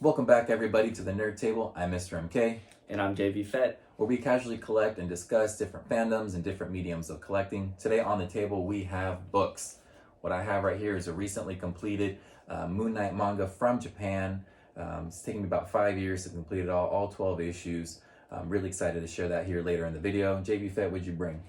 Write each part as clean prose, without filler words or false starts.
Welcome back, everybody, to the Nerd Table. I'm Mr. MK, And I'm JV Fett. where we casually collect and discuss different fandoms and different mediums of collecting. Today on the table, we have books. What I have right here is a recently completed Moon Knight manga from Japan. It's taken me about 5 years to complete it all 12 issues. I'm really excited to share that here later in the video. JV Fett, what'd you bring?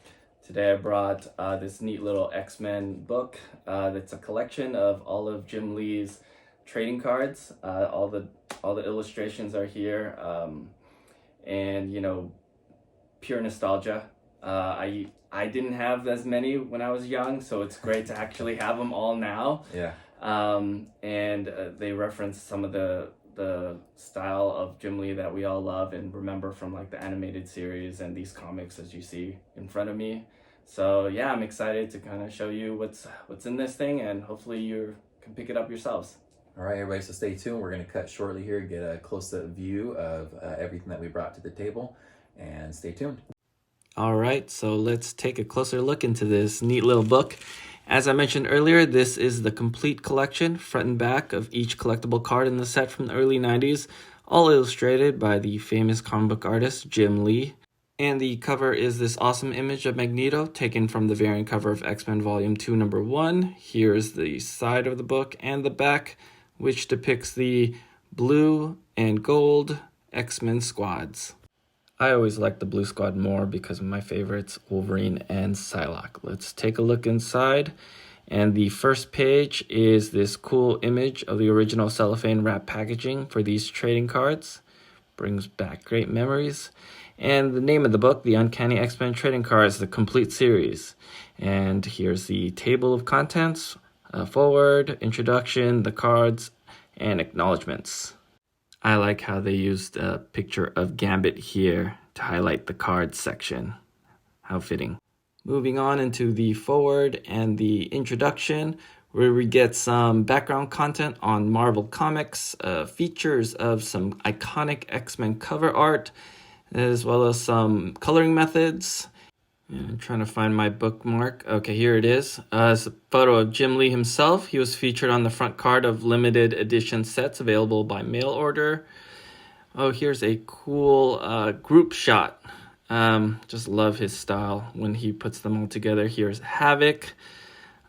Today I brought this neat little X-Men book. That's a collection of all of Jim Lee's trading cards. All the illustrations are here, and pure nostalgia. I didn't have as many when I was young, so it's great to actually have them all now. Yeah. And they reference some of the style of Jim Lee that we all love and remember from like the animated series and these comics as you see in front of me. So yeah, I'm excited to kind of show you what's in this thing, and hopefully you can pick it up yourselves. All right, everybody, so stay tuned. We're going to cut shortly here, get a close-up view of everything that we brought to the table, and stay tuned. All right, so let's take a closer look into this neat little book. As I mentioned earlier, this is the complete collection, front and back, of each collectible card in the set from the early 90s, all illustrated by the famous comic book artist Jim Lee. And the cover is this awesome image of Magneto, taken from the variant cover of X-Men Volume 2, Number 1. Here's the side of the book and the back, which depicts the blue and gold X-Men squads. I always like the blue squad more because of my favorites, Wolverine and Psylocke. Let's take a look inside. And the first page is this cool image of the original cellophane wrap packaging for these trading cards. Brings back great memories. And the name of the book, The Uncanny X-Men Trading Cards, the complete series. And here's the table of contents, forward, introduction, the cards, and acknowledgements. I like how they used a picture of Gambit here to highlight the cards section. How fitting. Moving on into the forward and the introduction, where we get some background content on Marvel Comics, features of some iconic X-Men cover art, as well as some coloring methods. I'm trying to find my bookmark. Okay, here it is. It's a photo of Jim Lee himself. He was featured on the front card of limited edition sets available by mail order. Oh, here's a cool group shot. Just love his style when he puts them all together. Here's Havoc.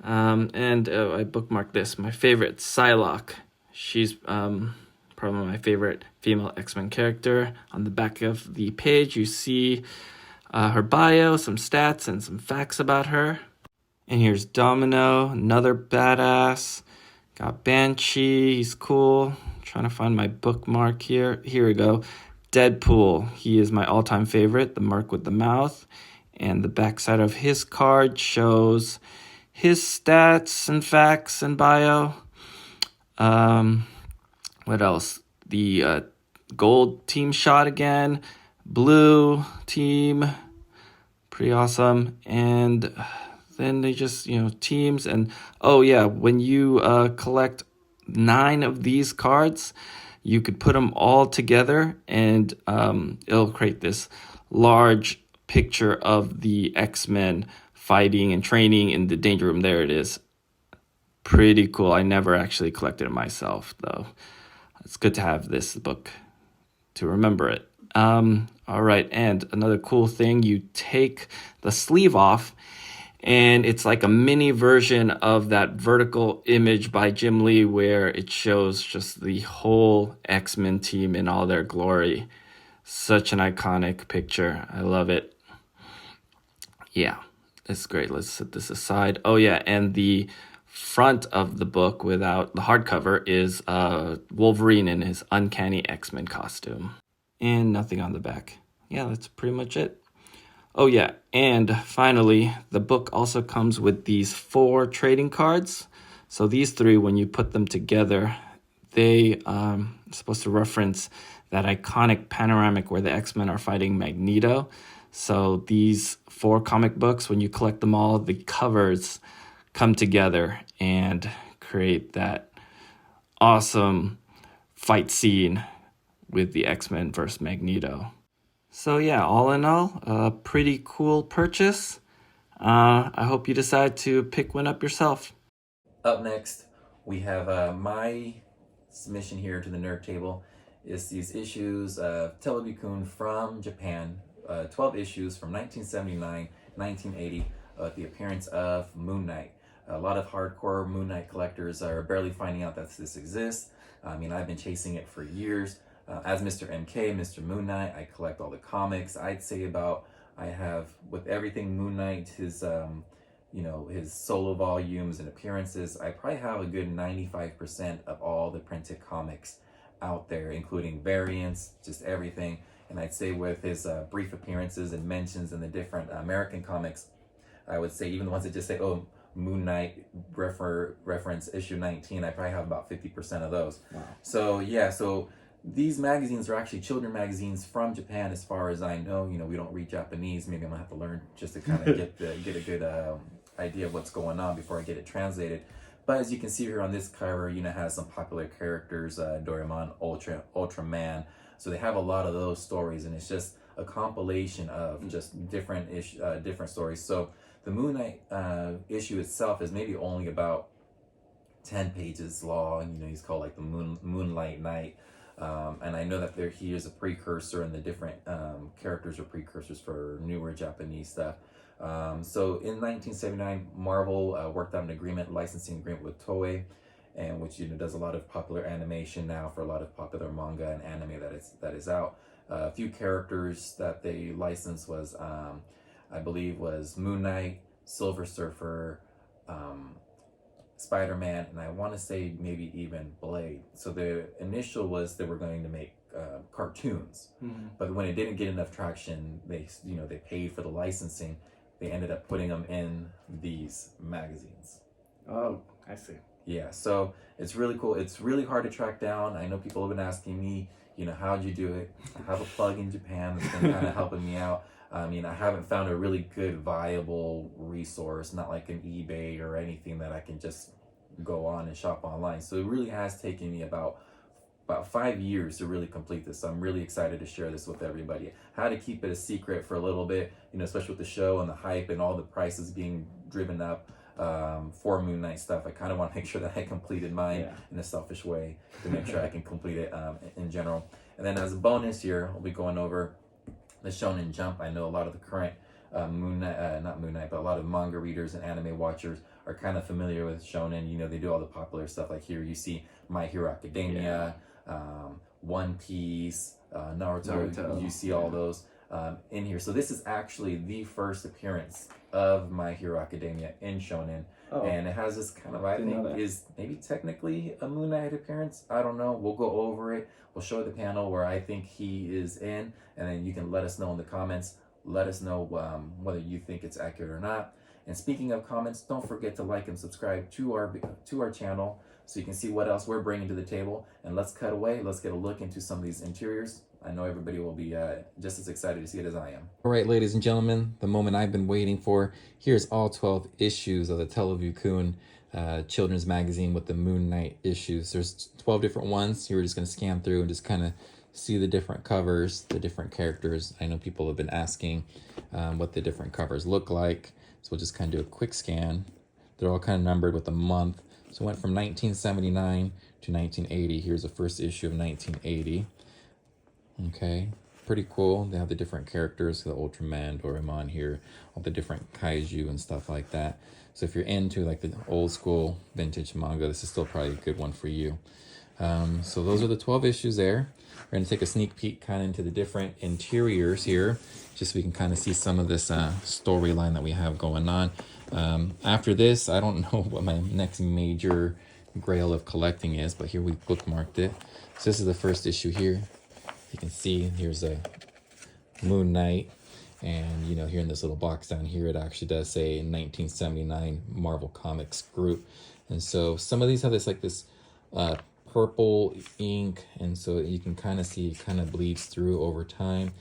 I bookmarked this. My favorite, Psylocke. She's probably my favorite female X-Men character. On the back of the page, you see her bio, some stats, and some facts about her. And here's Domino, another badass. Got Banshee, he's cool. Trying to find my bookmark here. Here we go. Deadpool, he is my all-time favorite, the mark with the mouth. And the backside of his card shows his stats and facts and bio. What else? The gold team shot again. Blue team, pretty awesome. And then they just, teams. And oh yeah, when you collect 9 of these cards, you could put them all together and it'll create this large picture of the X-Men fighting and training in the Danger Room. There it is. Pretty cool. I never actually collected it myself, though. It's good to have this book to remember it. All right, and another cool thing, you take the sleeve off, and it's like a mini version of that vertical image by Jim Lee where it shows just the whole X-Men team in all their glory. Such an iconic picture. I love it. Yeah, it's great. Let's set this aside. Oh yeah, and the front of the book without the hardcover is Wolverine in his Uncanny X-Men costume. And nothing on the back. Yeah, that's pretty much it. Oh yeah, and finally, the book also comes with these 4 trading cards. So these 3, when you put them together, they are supposed to reference that iconic panoramic where the X-Men are fighting Magneto. So these 4 comic books, when you collect them all, the covers come together and create that awesome fight scene with the X-Men versus Magneto. So yeah, all in all, a pretty cool purchase. I hope you decide to pick one up yourself. Up next, we have my submission here to the nerd table is these issues of Televukun from Japan, 12 issues from 1979, 1980, the appearance of Moon Knight. A lot of hardcore Moon Knight collectors are barely finding out that this exists. I mean, I've been chasing it for years. As Mr. MK, Mr. Moon Knight, I collect all the comics. I'd say I have, with everything Moon Knight, his his solo volumes and appearances, I probably have a good 95% of all the printed comics out there, including variants, just everything. And I'd say with his brief appearances and mentions in the different American comics, I would say even the ones that just say, oh, Moon Knight reference issue 19, I probably have about 50% of those. Wow. So yeah, so these magazines are actually children magazines from Japan, as far as I know. We don't read Japanese. Maybe I'm gonna have to learn just to kind of get a good idea of what's going on before I get it translated. But as you can see here on this cover, has some popular characters, Doraemon, Ultraman. So they have a lot of those stories, and it's just a compilation of just different stories. So the Moon Knight issue itself is maybe only about 10 pages long. He's called like the Moonlight Knight. And I know that he is a precursor, and the different characters are precursors for newer Japanese stuff. So in 1979, Marvel worked out an licensing agreement with Toei, and which does a lot of popular animation now for a lot of popular manga and anime that is out. A few characters that they licensed was, I believe, was Moon Knight, Silver Surfer, Spider-Man, and I want to say maybe even Blade. So the initial was they were going to make cartoons, but when it didn't get enough traction, they paid for the licensing. They ended up putting them in these magazines. Oh, I see. Yeah, so it's really cool. It's really hard to track down. I know people have been asking me, how'd you do it? I have a plug in Japan that's been kind of helping me out. I haven't found a really good, viable resource, not like an eBay or anything that I can just go on and shop online. So it really has taken me about 5 years to really complete this. So I'm really excited to share this with everybody. How to keep it a secret for a little bit, especially with the show and the hype and all the prices being driven up for Moon Knight stuff. I kind of want to make sure that I completed mine in a selfish way to make sure I can complete it in general. And then as a bonus here, we'll be going over the Shonen Jump. I know a lot of the current not Moon Knight, but a lot of manga readers and anime watchers are kind of familiar with Shonen. They do all the popular stuff. Like here you see My Hero Academia, One Piece, Naruto. You see all those in here. So this is actually the first appearance of My Hero Academia in Shonen. And it has this kind of, I think, is maybe technically a Moon Knight appearance. I don't know. We'll go over it. We'll show the panel where I think he is in, and then you can let us know in the comments. Let us know whether you think it's accurate or not. And speaking of comments, don't forget to like and subscribe to our channel so you can see what else we're bringing to the table. And let's cut away. Let's get a look into some of these interiors. I know everybody will be just as excited to see it as I am. All right, ladies and gentlemen, the moment I've been waiting for. Here's all 12 issues of the Televukun children's magazine with the Moon Knight issues. There's 12 different ones. You're just going to scan through and just kind of see the different covers, the different characters. I know people have been asking what the different covers look like. So we'll just kind of do a quick scan. They're all kind of numbered with a month. So it went from 1979 to 1980. Here's the first issue of 1980. Okay, pretty cool. They have the different characters, the Ultraman, Doraemon here, all the different kaiju and stuff like that. So if you're into like the old school vintage manga, this is still probably a good one for you. So those are the 12 issues there. We're going to take a sneak peek kind of into the different interiors here, just so we can kind of see some of this storyline that we have going on. After this, I don't know what my next major grail of collecting is, but here we bookmarked it. So this is the first issue here. You can see here's a Moon Knight, and here in this little box down here, it actually does say 1979 Marvel Comics Group. And so some of these have this purple ink, and so you can kind of see it kind of bleeds through over time.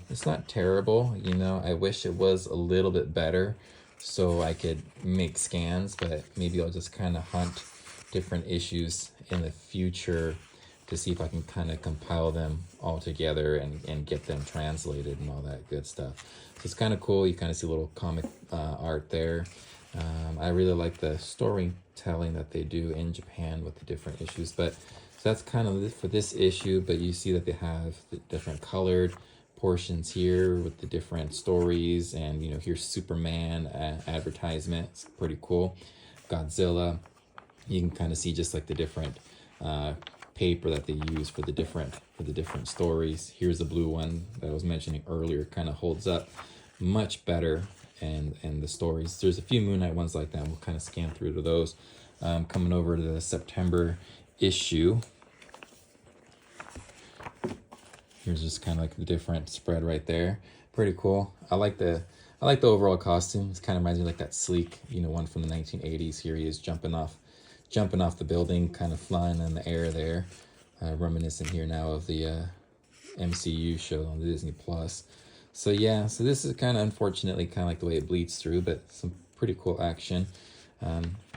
It's not terrible, I wish it was a little bit better so I could make scans, but maybe I'll just kind of hunt different issues in the future to see if I can kind of compile them all together and get them translated and all that good stuff. So it's kind of cool. You kind of see a little comic art there. I really like the storytelling that they do in Japan with the different issues. But So that's kind of it for this issue, but you see that they have the different colored portions here with the different stories, and here's Superman advertisement. It's pretty cool. Godzilla, you can kind of see just like the different paper that they use for the different stories. Here's the blue one that I was mentioning earlier, kind of holds up much better, and the stories. There's a few Moon Knight ones like that. We'll kind of scan through to those. Coming over to the September issue. Here's just kind of like the different spread right there. Pretty cool. I like the overall costume. It kind of reminds me like that sleek, one from the 1980s. Here he is jumping off the building, kind of flying in the air there. Reminiscent here now of the MCU show on the Disney Plus. So yeah, so this is kind of unfortunately kind of like the way it bleeds through, but some pretty cool action.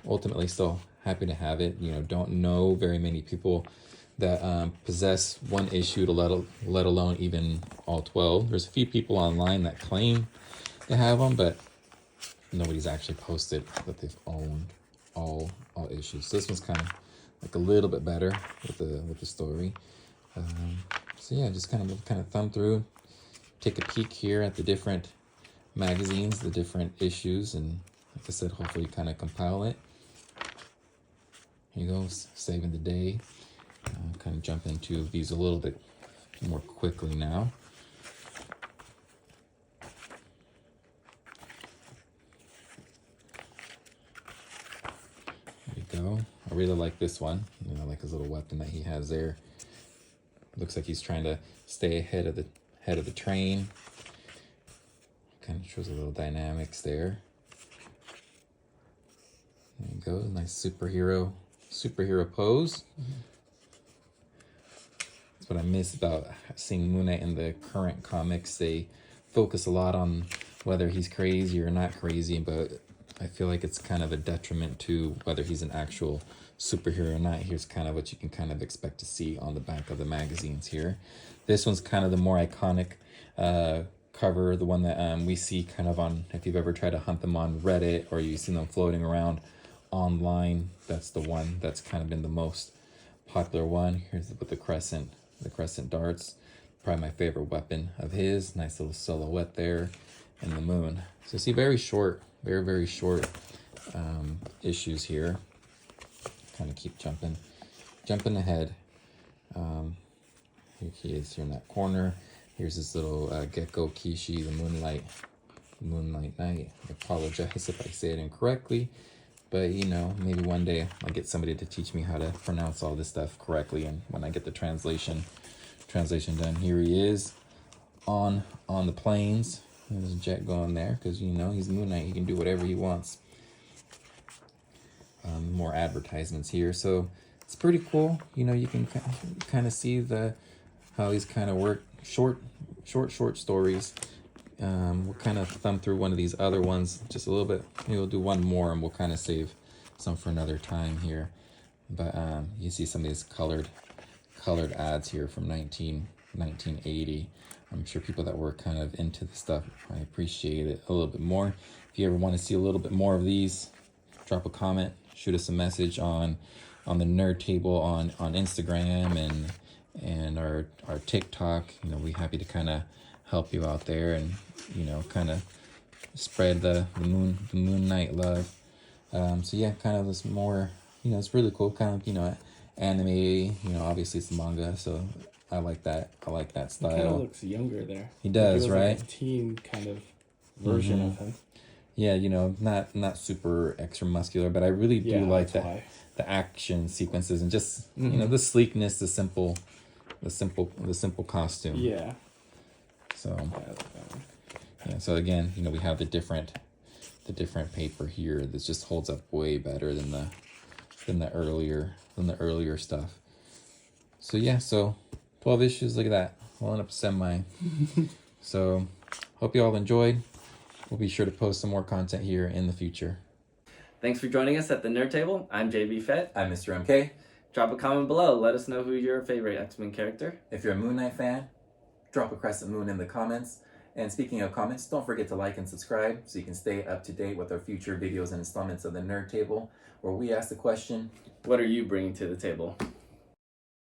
Ultimately, still happy to have it. Don't know very many people that possess one issue to let alone even all 12. There's a few people online that claim they have them, but nobody's actually posted that they've owned all issues. So this one's kind of like a little bit better with the story. So yeah, just kind of thumb through, take a peek here at the different magazines, the different issues, and like I said, hopefully kind of compile it. Here you go, saving the day. Kind of jump into these a little bit more quickly now. There you go. I really like this one. Like his little weapon that he has there. Looks like he's trying to stay ahead of the train. Kind of shows a little dynamics there. There you go. Nice superhero pose. Mm-hmm. What I miss about seeing Moon Knight in the current comics. They focus a lot on whether he's crazy or not crazy, but I feel like it's kind of a detriment to whether he's an actual superhero or not. Here's kind of what you can kind of expect to see on the back of the magazines here. This one's kind of the more iconic cover, the one that we see kind of on, if you've ever tried to hunt them on Reddit or you've seen them floating around online, that's the one that's kind of been the most popular one. Here's with the crescent darts, probably my favorite weapon of his. Nice little silhouette there, and the moon. So see, very short issues here. Kind of keep jumping ahead. Here he is here in that corner. Here's this little gecko Kishi, the Moonlight Knight. I apologize if I say it incorrectly, but maybe one day I'll get somebody to teach me how to pronounce all this stuff correctly, and when I get the translation done. Here he is on the plains. There's a jet going there because he's Moon Knight. He can do whatever he wants. More advertisements here, so it's pretty cool. You can kind of see how he's kind of worked short stories. We'll kind of thumb through one of these other ones just a little bit. Maybe we'll do one more and we'll kind of save some for another time here. But you see some of these colored ads here from 1980. I'm sure people that were kind of into the stuff, I appreciate it a little bit more. If you ever want to see a little bit more of these, drop a comment, shoot us a message on the Nerd Table on Instagram and our TikTok. We're happy to kind of help you out there and kind of spread the Moon Knight love. So yeah, kind of this more, it's really cool, kind of anime. Obviously it's manga, so I like that style. He kind of looks younger there. He does, he was right? Like a teen kind of version of him. Yeah, not super extra muscular, but I really do like the action sequences and just the sleekness, the simple costume. Yeah. So yeah, so again, we have the different paper here that just holds up way better than the earlier stuff. So yeah, so 12 issues, look at that. Well, end up semi. So hope you all enjoyed. We'll be sure to post some more content here in the future. Thanks for joining us at the Nerd Table. I'm JB Fett. I'm Mr. MK. Drop a comment below. Let us know who's your favorite X-Men character. If you're a Moon Knight fan, drop a crescent moon in the comments. And speaking of comments, don't forget to like and subscribe so you can stay up to date with our future videos and installments of the Nerd Table, where we ask the question, what are you bringing to the table?